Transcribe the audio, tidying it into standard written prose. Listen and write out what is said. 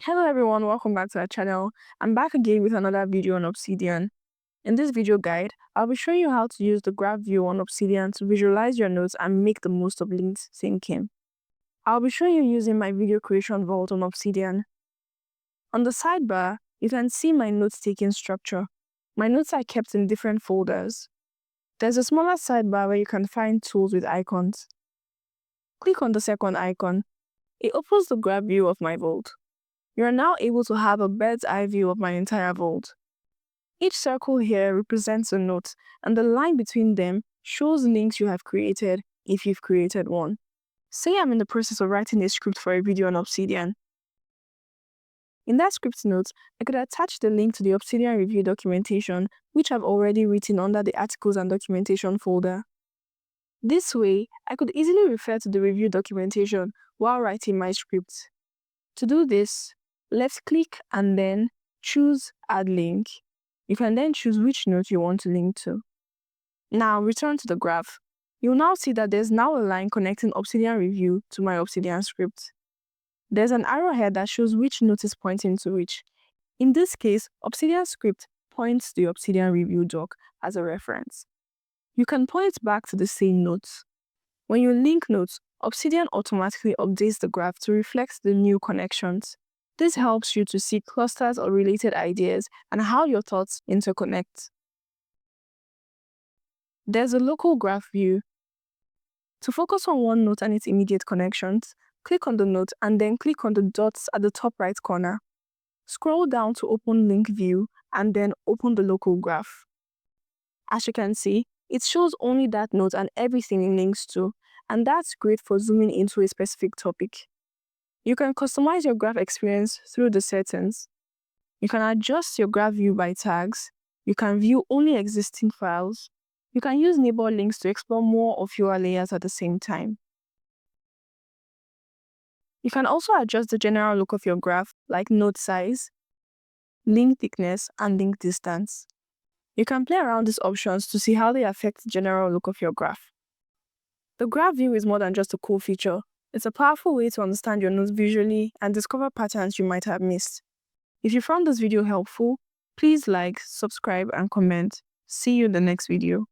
Hello everyone, welcome back to our channel. I'm back again with another video on Obsidian. In this video guide, I'll be showing you how to use the graph view on Obsidian to visualize your notes and make the most of linked syncing. I'll be showing you using my video creation vault on Obsidian. On the sidebar, you can see my note-taking structure. My notes are kept in different folders. There's a smaller sidebar where you can find tools with icons. Click on the second icon. It opens the graph view of my vault. You are now able to have a bird's eye view of my entire vault. Each circle here represents a note, and the line between them shows links you have created if you've created one. Say I'm in the process of writing a script for a video on Obsidian. In that script note, I could attach the link to the Obsidian review documentation, which I've already written under the articles and documentation folder. This way, I could easily refer to the review documentation while writing my script. To do this, left-click and then choose Add Link. You can then choose which note you want to link to. Now return to the graph. You'll now see that there's now a line connecting Obsidian Review to my Obsidian script. There's an arrowhead that shows which note is pointing to which. In this case, Obsidian script points to the Obsidian Review doc as a reference. You can point back to the same notes. When you link notes, Obsidian automatically updates the graph to reflect the new connections. This helps you to see clusters or related ideas and how your thoughts interconnect. There's a local graph view. To focus on one note and its immediate connections, click on the note and then click on the dots at the top right corner. Scroll down to open link view and then open the local graph. As you can see, it shows only that note and everything it links to, and that's great for zooming into a specific topic. You can customize your graph experience through the settings. You can adjust your graph view by tags. You can view only existing files. You can use neighbor links to explore more or fewer layers at the same time. You can also adjust the general look of your graph, like node size, link thickness, and link distance. You can play around these options to see how they affect the general look of your graph. The graph view is more than just a cool feature. It's a powerful way to understand your notes visually and discover patterns you might have missed. If you found this video helpful, please like, subscribe, and comment. See you in the next video.